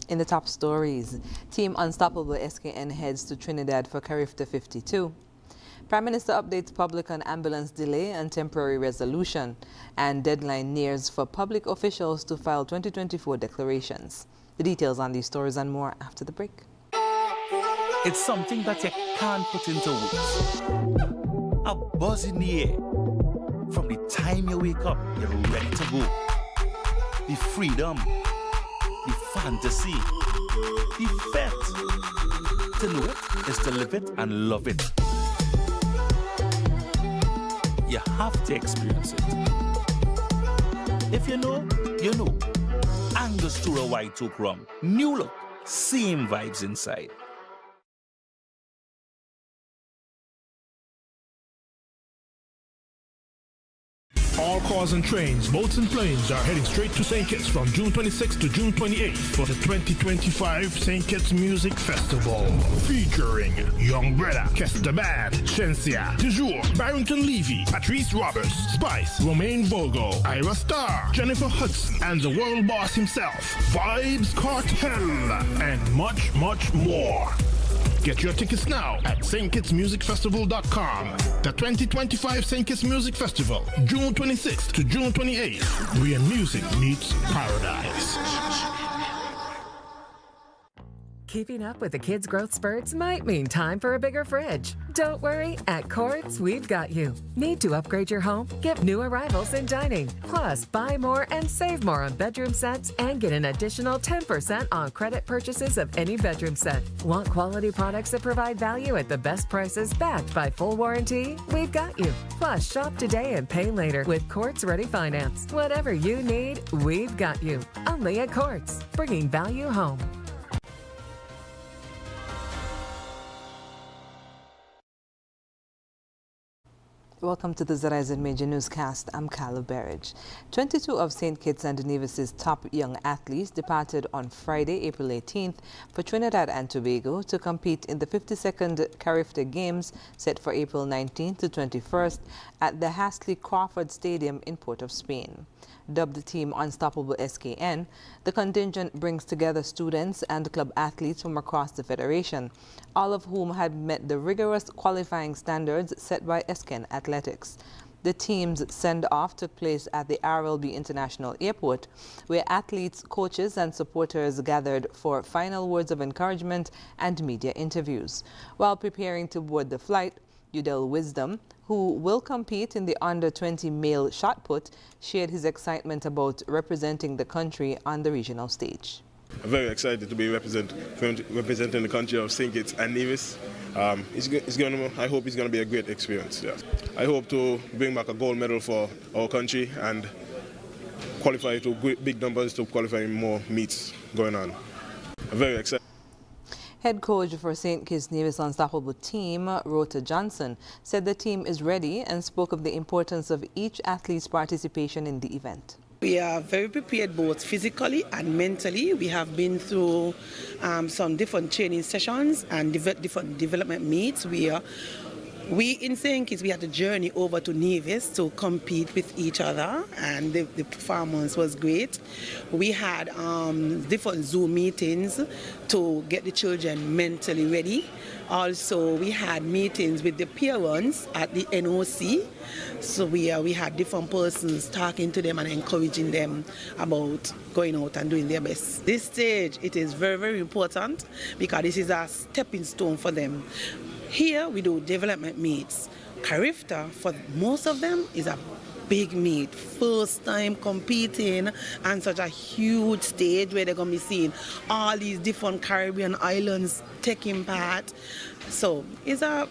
In the top stories, Team Unstoppable SKN heads to Trinidad for Carifta 52. Prime Minister updates public on ambulance delay and temporary resolution, and deadline nears for public officials to file 2024 declarations. The details on these stories and more after the break. It's something that you can't put into words. A buzz in the air. From the time you wake up, you're ready to go. The freedom, the fantasy, the fete. To know it is to live it and love it. You have to experience it. If you know, you know. Angostura White Oak Rum. New look, same vibes inside. All cars and trains, boats and planes are heading straight to St. Kitts from June 26th to June 28th for the 2025 St. Kitts Music Festival. Featuring Young Brother, Kester Band, Shensia, Toujours, Barrington Levy, Patrice Roberts, Spice, Romaine Vogo, Ira Star, Jennifer Hudson, and the world boss himself, Vibes Cartel, and much, much more. Get your tickets now at stkitsmusicfestival.com. The 2025 St. Kitts Music Festival, June 26th to June 28th, where music meets paradise. Keeping up with the kids' growth spurts might mean time for a bigger fridge. Don't worry, at Quartz, we've got you. Need to upgrade your home? Get new arrivals in dining. Plus, buy more and save more on bedroom sets and get an additional 10% on credit purchases of any bedroom set. Want quality products that provide value at the best prices backed by full warranty? We've got you. Plus, shop today and pay later with Quartz Ready Finance. Whatever you need, we've got you. Only at Quartz, bringing value home. Welcome to the ZIZ Major Newscast. I'm Carla Berridge. 22 of St. Kitts and Nevis's top young athletes departed on Friday, April 18th for Trinidad and Tobago to compete in the 52nd Carifta Games set for April 19th to 21st at the Hastley Crawford Stadium in Port of Spain. Dubbed Team Unstoppable SKN, the contingent brings together students and club athletes from across the federation, all of whom had met the rigorous qualifying standards set by SKN Athletics. The team's send-off took place at the RLB International Airport, where athletes, coaches and supporters gathered for final words of encouragement and media interviews. While preparing to board the flight, Udell Wisdom, who will compete in the under-20 male shot put, shared his excitement about representing the country on the regional stage. I'm very excited to be representing the country of St. Kitts and Nevis. I hope it's going to be a great experience. Yeah. I hope to bring back a gold medal for our country and qualify to big numbers to qualify more meets going on. I'm very excited. Head coach for St. Kitts Nevis Unstoppable team, Rota Johnson, said the team is ready and spoke of the importance of each athlete's participation in the event. We are very prepared both physically and mentally. We have been through some different training sessions and different development meets. We in St. Kitts, we had to journey over to Nevis to compete with each other, and the performance was great. We had different Zoom meetings to get the children mentally ready. Also, we had meetings with the parents at the NOC. So we had different persons talking to them and encouraging them about going out and doing their best. This stage, it is very, very important because this is a stepping stone for them. Here we do development meets. Carifta, for most of them, is a big meet. First time competing on such a huge stage where they're going to be seeing all these different Caribbean islands taking part. So it's a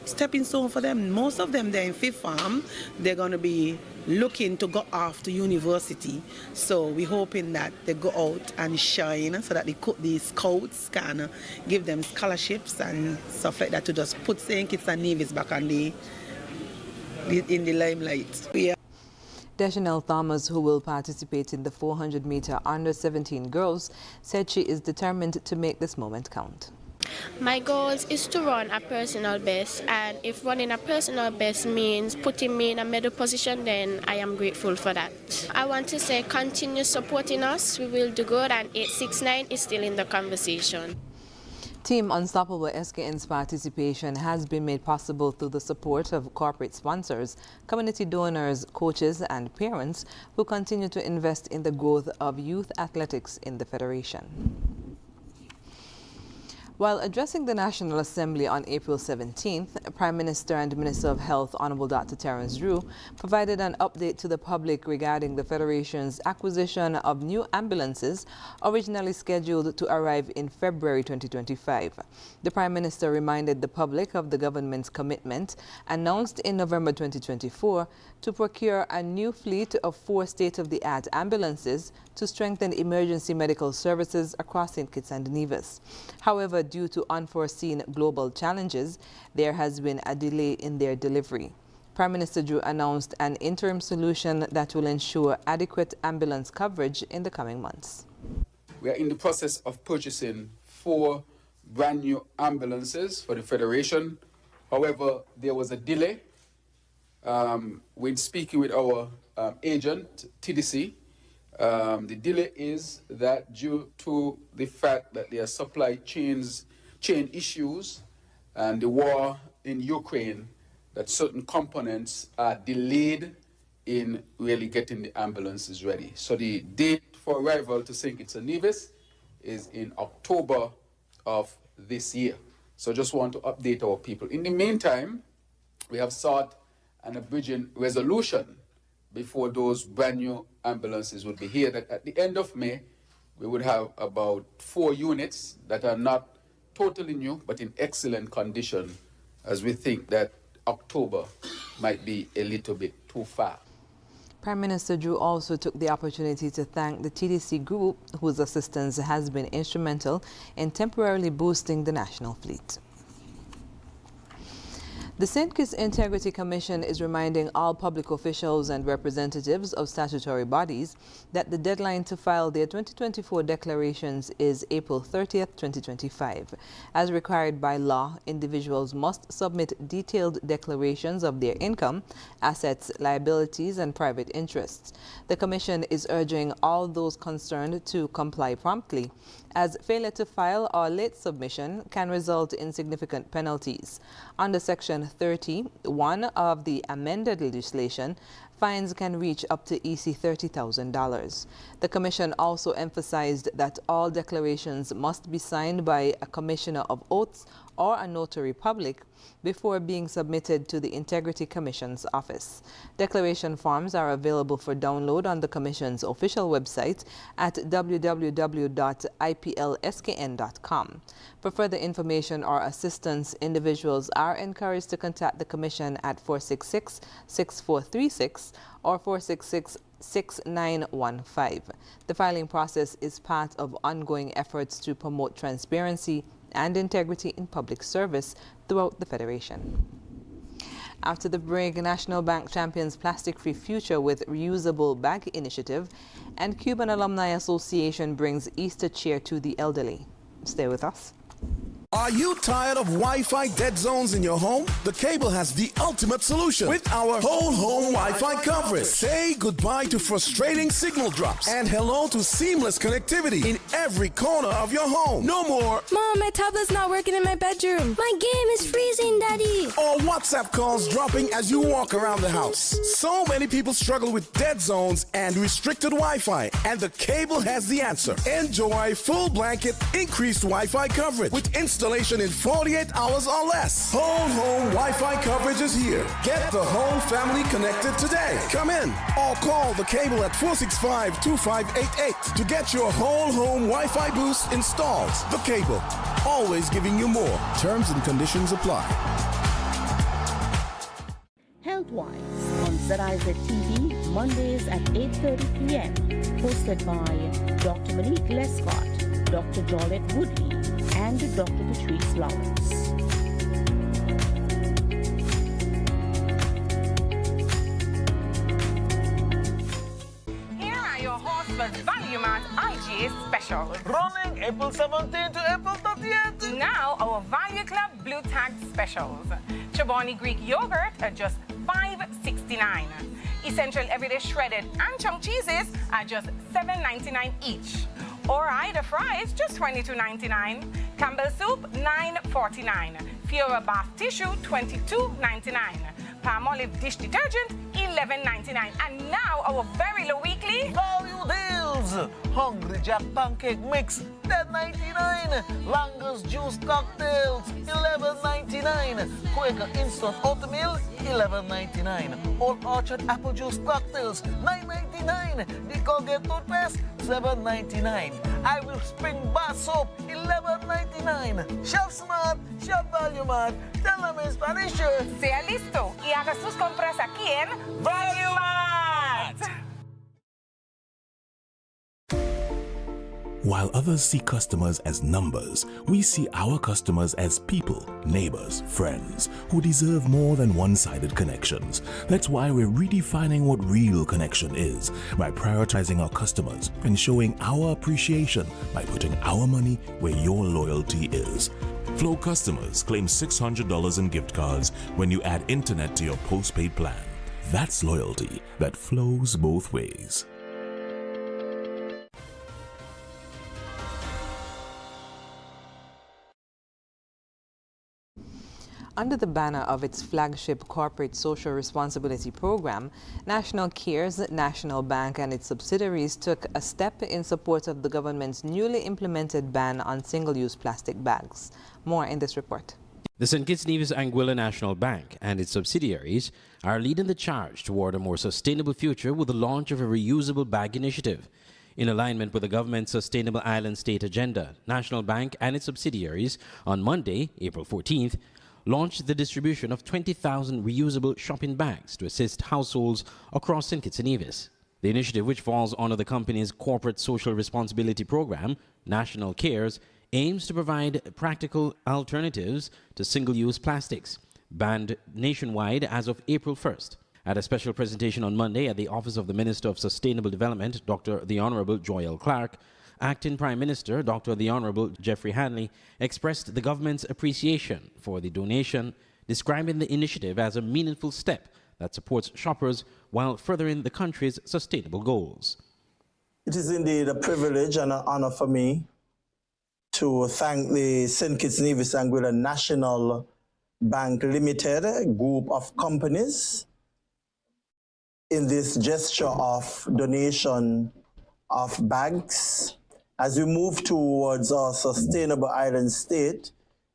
stepping stone for them. Most of them, they're in fifth form. They're going to be looking to go off to university. So we're hoping that they go out and shine so that the scouts can give them scholarships and stuff like that to just put St. Kitts and Nevis back on in the limelight. Deschanel Thomas, who will participate in the 400-meter under-17 girls, said she is determined to make this moment count. My goals is to run a personal best, and if running a personal best means putting me in a middle position, then I am grateful for that. I want to say continue supporting us, we will do good, and 869 is still in the conversation. Team Unstoppable SKN's participation has been made possible through the support of corporate sponsors, community donors, coaches, and parents who continue to invest in the growth of youth athletics in the Federation. While addressing the National Assembly on April 17th, Prime Minister and Minister of Health, Honorable Dr. Terence Drew, provided an update to the public regarding the Federation's acquisition of new ambulances originally scheduled to arrive in February 2025. The Prime Minister reminded the public of the government's commitment, announced in November 2024, to procure a new fleet of 4 state-of-the-art ambulances to strengthen emergency medical services across St. Kitts and Nevis. However, due to unforeseen global challenges, there has been a delay in their delivery. Prime Minister Drew announced an interim solution that will ensure adequate ambulance coverage in the coming months. We are in the process of purchasing 4 brand new ambulances for the Federation. However, there was a delay. When speaking with our agent, TDC, the delay is that due to the fact that there are supply chain issues and the war in Ukraine, that certain components are delayed in really getting the ambulances ready. So the date for arrival to St. Kitts and Nevis is in October of this year. So just want to update our people. In the meantime, we have sought an abridging resolution before those brand new ambulances would be here, that at the end of May, we would have about 4 units that are not totally new, but in excellent condition, as we think that October might be a little bit too far. Prime Minister Drew also took the opportunity to thank the TDC group, whose assistance has been instrumental in temporarily boosting the national fleet. The St. Kitts Integrity Commission is reminding all public officials and representatives of statutory bodies that the deadline to file their 2024 declarations is April 30th, 2025. As required by law, individuals must submit detailed declarations of their income, assets, liabilities, and private interests. The Commission is urging all those concerned to comply promptly, as failure to file or late submission can result in significant penalties. Under Section 31 of the amended legislation, fines can reach up to EC $30,000. The Commission also emphasized that all declarations must be signed by a Commissioner of Oaths or a notary public before being submitted to the Integrity Commission's office. Declaration forms are available for download on the Commission's official website at www.iplskn.com. For further information or assistance, individuals are encouraged to contact the Commission at 466-6436 or 466-6915. The filing process is part of ongoing efforts to promote transparency and integrity in public service throughout the Federation. After the break, National Bank champions plastic-free future with Reusable bag initiative, and Cuban Alumni Association brings Easter cheer to the elderly. Stay with us. Are you tired of Wi-Fi dead zones in your home? The Cable has the ultimate solution with our whole home Wi-Fi coverage. Say goodbye to frustrating signal drops and hello to seamless connectivity in every corner of your home. No more Mom, my tablet's not working in my bedroom. My game is freezing, Daddy. or WhatsApp calls dropping as you walk around the house. So many people struggle with dead zones and restricted Wi-Fi, and the Cable has the answer. Enjoy full blanket increased Wi-Fi coverage with installation in 48 hours or less. Whole home Wi-Fi coverage is here. Get the whole family connected today. Come in or call the Cable at 465-2588 to get your whole home Wi-Fi boost installed. The Cable, always giving you more. Terms and conditions apply. Health-wise on ZIZ TV, Mondays at 8:30 p.m. Hosted by Dr. Monique Lescott, Dr. Jolette Woodley, and Dr. Patrice Lawrence. Here are your Horseman's Value Mart Mart IGA special. Running April 17 to April 30th. Now our Value Club Blue Tag specials. Chobani Greek yogurt at just $5.69. Essential Everyday Shredded and Chunk cheeses are just $7.99 each. Or Ida fries, just $22.99. Campbell soup, $9.49. Fiora bath tissue, $22.99. Palmolive dish detergent, $11.99. And now our very low weekly value deals. Hungry Jack pancake mix, $10.99. Langer's juice cocktails, $11.99. Quaker instant oatmeal, $11.99. Old Orchard apple juice cocktails, $9.99. The Colgate toothpaste, $7.99. I Will Spring bar soap, $11.99. Shop Smart, Shop Value Mart. Tell them in Spanish. Sea listo y haga sus compras aquí en Value Mart. While others see customers as numbers, we see our customers as people, neighbors, friends, who deserve more than one-sided connections. That's why we're redefining what real connection is by prioritizing our customers and showing our appreciation by putting our money where your loyalty is. Flow customers claim $600 in gift cards when you add internet to your postpaid plan. That's loyalty that flows both ways. Under the banner of its flagship corporate social responsibility program, National Cares, National Bank and its subsidiaries took a step in support of the government's newly implemented ban on single-use plastic bags. More in this report. The St. Kitts Nevis Anguilla National Bank and its subsidiaries are leading the charge toward a more sustainable future with the launch of a reusable bag initiative. In alignment with the government's Sustainable Island State agenda, National Bank and its subsidiaries on Monday, April 14th, launched the distribution of 20,000 reusable shopping bags to assist households across St. Kitts and Nevis. The initiative, which falls under the company's corporate social responsibility program, National Cares, aims to provide practical alternatives to single-use plastics, banned nationwide as of April 1st. At a special presentation on Monday at the Office of the Minister of Sustainable Development, Dr. the Honorable Joyelle Clark, Acting Prime Minister Dr. the Honorable Jeffrey Hanley expressed the government's appreciation for the donation, describing the initiative as a meaningful step that supports shoppers while furthering the country's sustainable goals. It is indeed a privilege and an honor for me to thank the St. Kitts Nevis Anguilla National Bank Limited, a group of companies, in this gesture of donation of bags. As we move towards our sustainable island state,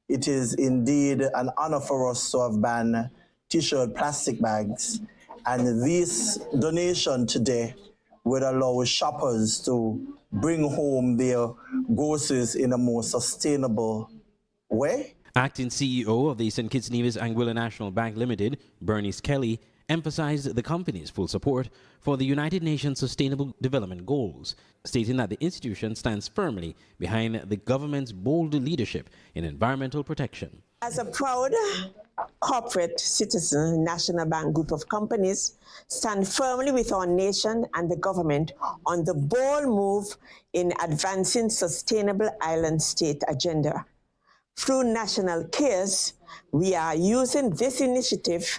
it is indeed an honor for us to have banned T-shirt plastic bags. And this donation today would allow shoppers to bring home their groceries in a more sustainable way. Acting CEO of the St. Kitts Nevis Anguilla National Bank Limited, Bernice Kelly, emphasized the company's full support for the United Nations Sustainable Development Goals, stating that the institution stands firmly behind the government's bold leadership in environmental protection. As a proud corporate citizen, National Bank Group of companies stand firmly with our nation and the government on the bold move in advancing sustainable island state agenda. Through National Cares, we are using this initiative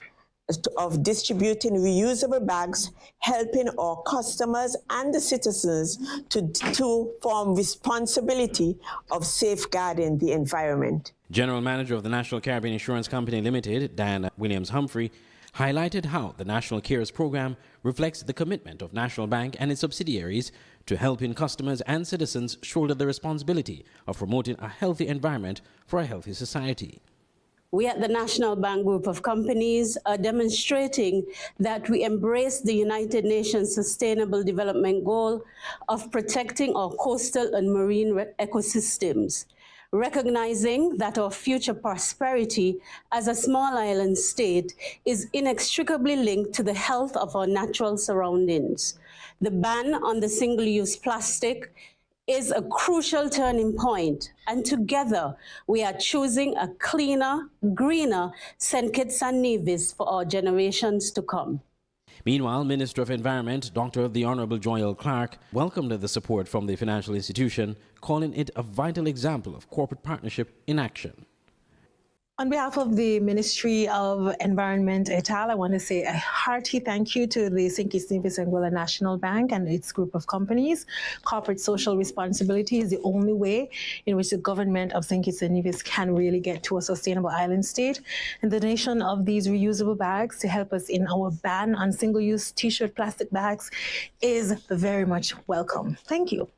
of distributing reusable bags, helping our customers and the citizens to form responsibility of safeguarding the environment. General Manager of the National Caribbean Insurance Company Limited, Diana Williams-Humphrey, highlighted how the National Cares Program reflects the commitment of National Bank and its subsidiaries to helping customers and citizens shoulder the responsibility of promoting a healthy environment for a healthy society. We at the National Bank Group of Companies are demonstrating that we embrace the United Nations Sustainable Development Goal of protecting our coastal and marine ecosystems, recognizing that our future prosperity as a small island state is inextricably linked to the health of our natural surroundings. The ban on the single-use plastic is a crucial turning point, and together we are choosing a cleaner, greener St. Kitts and Nevis for our generations to come. Meanwhile, Minister of Environment, Dr. the Honorable Joel Clark, welcomed the support from the financial institution, calling it a vital example of corporate partnership in action. On behalf of the Ministry of Environment et al., I want to say a hearty thank you to the St. Kitts Nevis Anguilla National Bank and its group of companies. Corporate social responsibility is the only way in which the government of St. Kitts and Nevis can really get to a sustainable island state. And the donation of these reusable bags to help us in our ban on single-use T-shirt plastic bags is very much welcome. Thank you.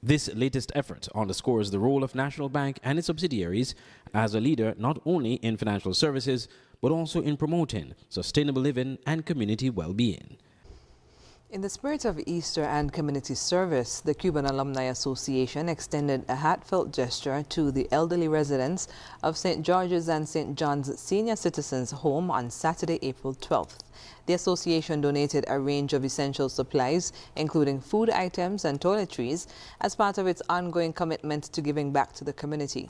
This latest effort underscores the role of National Bank and its subsidiaries as a leader not only in financial services, but also in promoting sustainable living and community well-being. In the spirit of Easter and community service, the Cuban Alumni Association extended a heartfelt gesture to the elderly residents of St. George's and St. John's Senior Citizens Home on Saturday, April 12th. The association donated a range of essential supplies, including food items and toiletries, as part of its ongoing commitment to giving back to the community.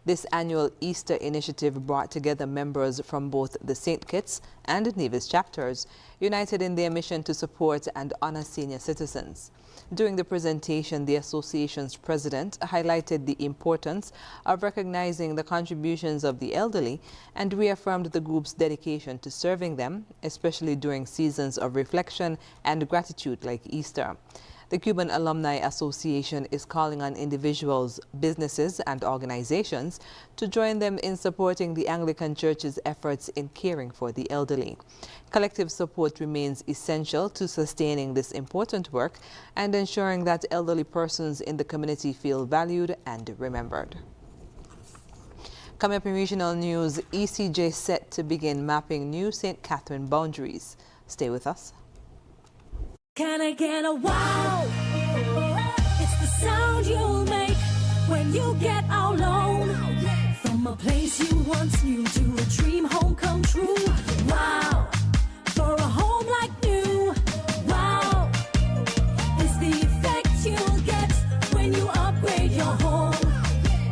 This annual Easter initiative brought together members from both the St. Kitts and Nevis chapters, united in their mission to support and honor senior citizens. During the presentation, the association's president highlighted the importance of recognizing the contributions of the elderly and reaffirmed the group's dedication to serving them, especially during seasons of reflection and gratitude like Easter. The Cuban Alumni Association is calling on individuals, businesses, and organizations to join them in supporting the Anglican Church's efforts in caring for the elderly. Collective support remains essential to sustaining this important work and ensuring that elderly persons in the community feel valued and remembered. Coming up in regional news, ECJ set to begin mapping new St. Catherine boundaries. Stay with us. Can I get a wow? It's the sound you'll make when you get out loan. From a place you once knew to a dream home come true. Wow, for a home like new. Wow, it's the effect you'll get when you upgrade your home.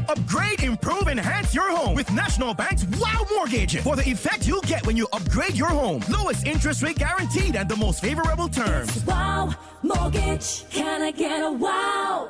Upgrade, improve, enhance your home with National Bank's Wow Mortgage. For the effect you'll get when you upgrade your home. Lowest interest rate guaranteed and the most favorable terms. It's Wow Mortgage. Can I get a wow?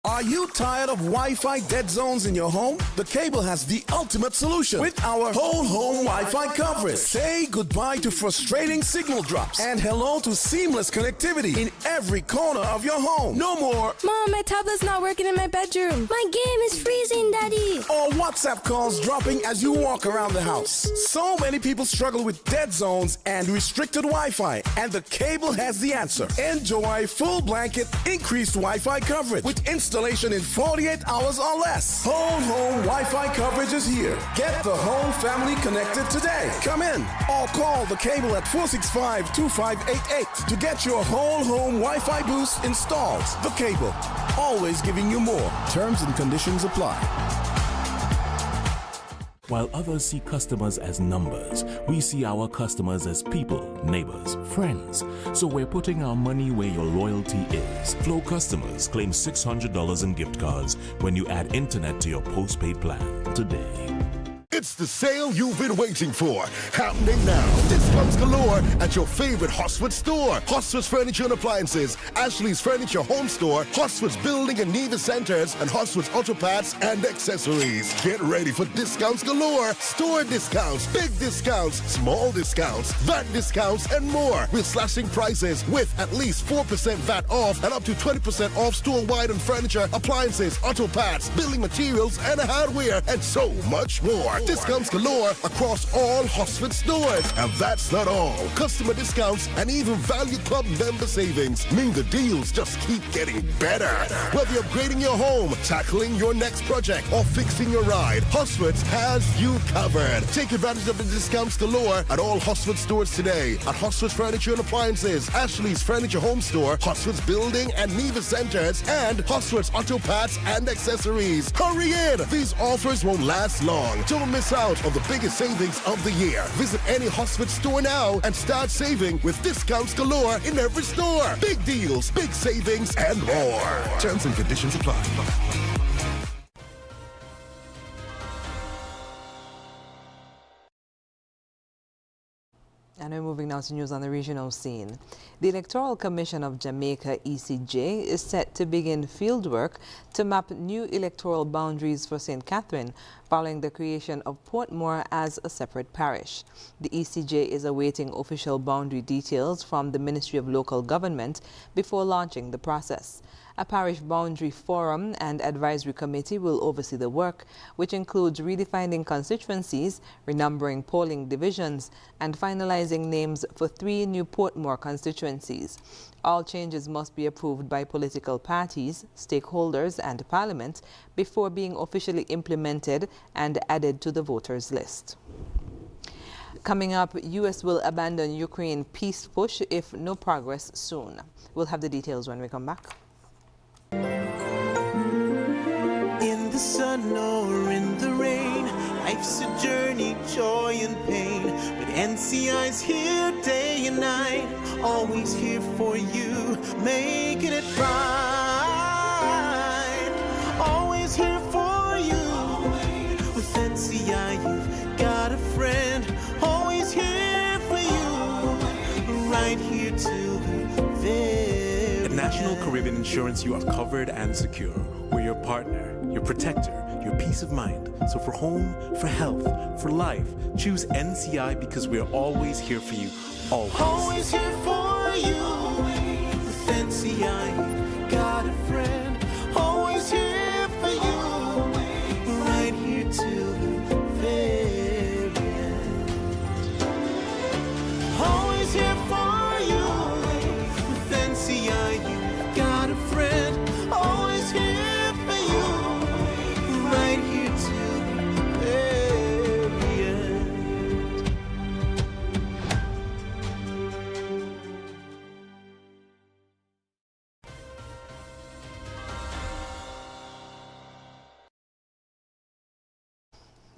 Are you tired of Wi-Fi dead zones in your home? The Cable has the ultimate solution with our whole home Wi-Fi coverage. Say goodbye to frustrating signal drops and hello to seamless connectivity in every corner of your home. No more Mom, my tablet's not working in my bedroom. My game is freezing, Daddy. or WhatsApp calls dropping as you walk around the house. So many people struggle with dead zones and restricted Wi-Fi, and the Cable has the answer. Enjoy full blanket increased Wi-Fi coverage with installation in 48 hours or less. Whole home Wi-Fi coverage is here. Get the whole family connected today. Come in or call the Cable at 465-2588 to get your whole home Wi-Fi boost installed. The Cable, always giving you more. Terms and conditions apply. While others see customers as numbers, we see our customers as people, neighbors, friends. So we're putting our money where your loyalty is. Flow customers claim $600 in gift cards when you add internet to your postpaid plan today. It's the sale you've been waiting for. Happening now. Discounts galore at your favorite Hosford store. Hosford's Furniture and Appliances, Ashley's Furniture Home Store, Hosford's Building and Nevis Centers, and Hosford's Auto Parts and Accessories. Get ready for discounts galore. Store discounts, big discounts, small discounts, VAT discounts, and more. We're slashing prices with at least 4% VAT off and up to 20% off store-wide on furniture, appliances, auto parts, building materials, and hardware, and so much more. Discounts galore across all Hosford stores. And that's not all. Customer discounts and even Value Club member savings mean the deals just keep getting better. Whether you're upgrading your home, tackling your next project, or fixing your ride, Hosford's has you covered. Take advantage of the discounts galore at all Hosford stores today. At Hosford's Furniture and Appliances, Ashley's Furniture Home Store, Hosford's Building and Nevis Centers, and Hosford's Auto Parts and Accessories. Hurry in! These offers won't last long. Don't miss out on the biggest savings of the year. Visit any Hosford store now and start saving with discounts galore in every store. Big deals, big savings, and more. Terms and conditions apply. And we're moving now to news on the regional scene. The Electoral Commission of Jamaica, ECJ, is set to begin fieldwork to map new electoral boundaries for St. Catherine following the creation of Portmore as a separate parish. The ECJ is awaiting official boundary details from the Ministry of Local Government before launching the process. A parish boundary forum and advisory committee will oversee the work, which includes redefining constituencies, renumbering polling divisions, and finalizing names for 3 new Portmore constituencies. All changes must be approved by political parties, stakeholders, and Parliament before being officially implemented and added to the voters' list. Coming up, U.S. will abandon Ukraine peace push if no progress soon. We'll have the details when we come back. In the sun or in the rain, life's a journey, joy and pain. But NCI's here day and night, always here for you, making it right. Always here for you. With NCI, you've got a friend, always here for you, right here till the very. At National Caribbean Insurance, you are covered and secure. We're your partner, your protector, your peace of mind. So for home, for health, for life, choose NCI because we're always here for you. Always. Always here for you. With NCI, you've got a friend. Always here for you. Right here till the very end. Always here for you. With NCI, you've got a friend. Always here for you. Right here till the very end.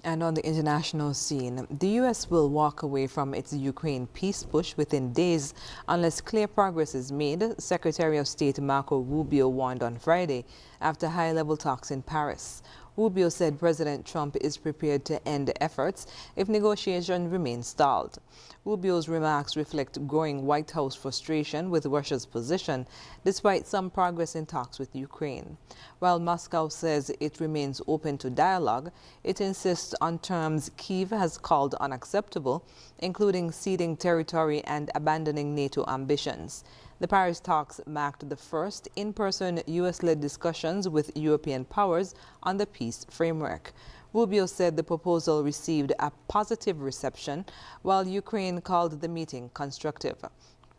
And on the international scene, the U.S. will walk away from its Ukraine peace push within days unless clear progress is made, Secretary of State Marco Rubio warned on Friday after high-level talks in Paris. Rubio said President Trump is prepared to end efforts if negotiations remain stalled. Rubio's remarks reflect growing White House frustration with Russia's position, despite some progress in talks with Ukraine. While Moscow says it remains open to dialogue, it insists on terms Kyiv has called unacceptable, including ceding territory and abandoning NATO ambitions. The Paris talks marked the first in-person U.S.-led discussions with European powers on the peace framework. Rubio said the proposal received a positive reception, while Ukraine called the meeting constructive.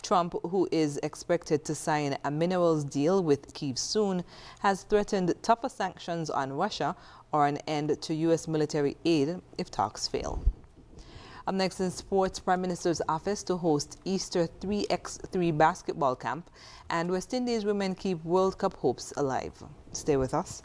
Trump, who is expected to sign a minerals deal with Kyiv soon, has threatened tougher sanctions on Russia or an end to U.S. military aid if talks fail. Up next in sports, Prime Minister's office to host Easter 3x3 basketball camp, and West Indies women keep World Cup hopes alive. Stay with us.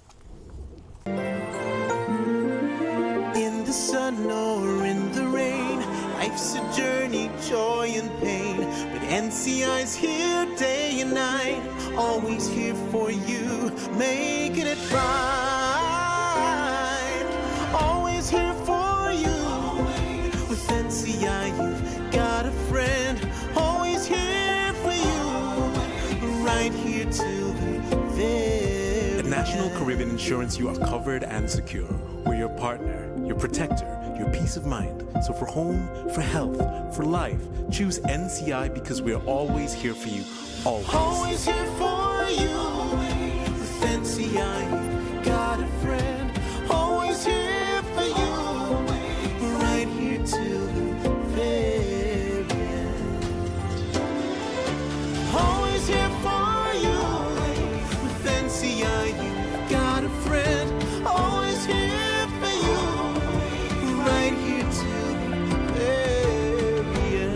In the sun or in the rain, life's a journey, joy and pain. But NCI's here day and night, always here for you, making it right. Always here for you. With NCI, you've got a friend, always here for you, right here till the very. At National Caribbean Insurance, you are covered and secure. We're your partner, your protector, your peace of mind. So for home, for health, for life, choose NCI because we're always here for you. Always. Always here for you. With NCI, you've got a friend, always here for you, right here till the very end. Always here for you. With NCI, you've got a friend, always here for you, right here till the very end.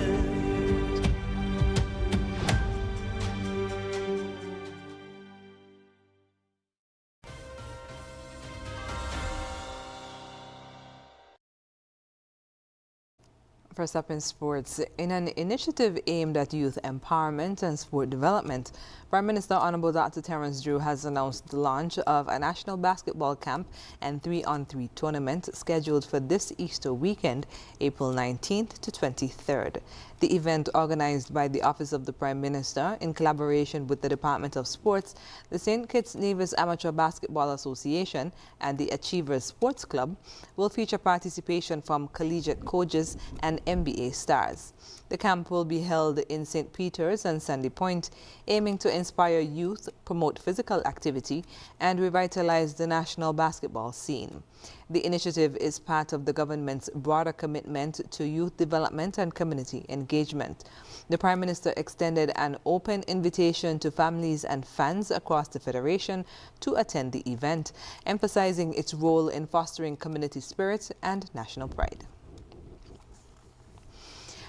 First up in sports, in an initiative aimed at youth empowerment and sport development, Prime Minister Honorable Dr. Terence Drew has announced the launch of a national basketball camp and 3-on-3 tournament scheduled for this Easter weekend, April 19th to 23rd. The event, organized by the Office of the Prime Minister in collaboration with the Department of Sports, the St. Kitts Nevis Amateur Basketball Association and the Achievers Sports Club, will feature participation from collegiate coaches and NBA stars. The camp will be held in St. Peter's and Sandy Point, aiming to inspire youth, promote physical activity, and revitalize the national basketball scene. The initiative is part of the government's broader commitment to youth development and community engagement. The Prime Minister extended an open invitation to families and fans across the Federation to attend the event, emphasizing its role in fostering community spirit and national pride.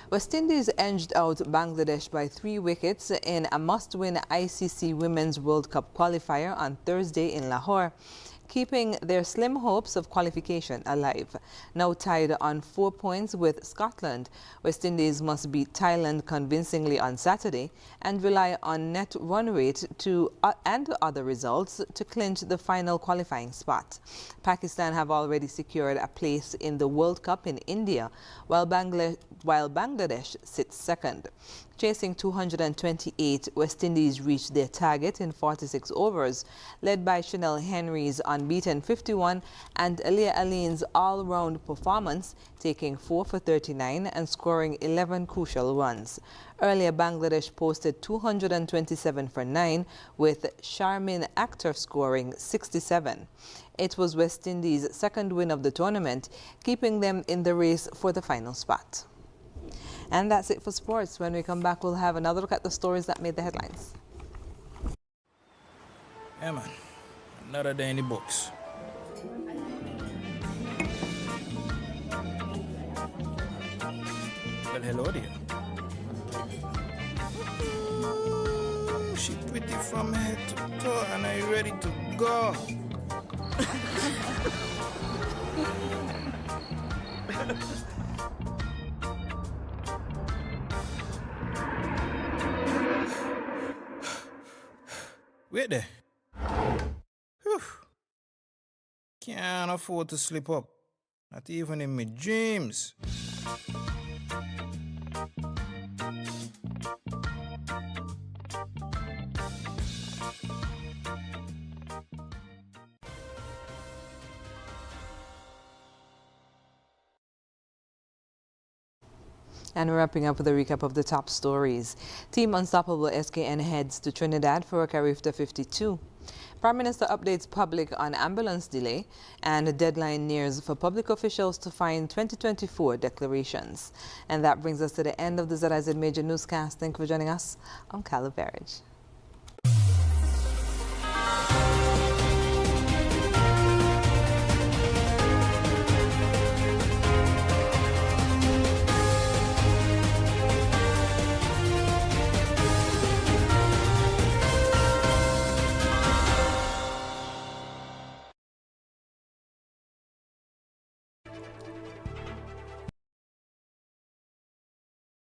West Indies edged out Bangladesh by 3 wickets in a must-win ICC Women's World Cup qualifier on Thursday in Lahore, keeping their slim hopes of qualification alive. Now tied on 4 points with Scotland, West Indies must beat Thailand convincingly on Saturday and rely on net run rate and other results to clinch the final qualifying spot. Pakistan have already secured a place in the World Cup in India, while Bangladesh sits second. Chasing 228, West Indies reached their target in 46 overs, led by Chanel Henry's unbeaten 51 and Aliyah Aline's all-round performance, taking 4 for 39 and scoring 11 crucial runs. Earlier, Bangladesh posted 227 for 9, with Sharmin Akhtar scoring 67. It was West Indies' second win of the tournament, keeping them in the race for the final spot. And that's it for sports. When we come back, we'll have another look at the stories that made the headlines. Yeah, man. Another day in the books. Well, hello there. She pretty from head to toe, and are you ready to go? Wait there. Whew. Can't afford to slip up. Not even in my dreams. And we're wrapping up with a recap of the top stories. Team Unstoppable SKN heads to Trinidad for a Carifta 52. Prime Minister updates public on ambulance delay, and a deadline nears for public officials to file 2024 declarations. And that brings us to the end of the ZIZ Major Newscast. Thank you for joining us. I'm Carla Berridge.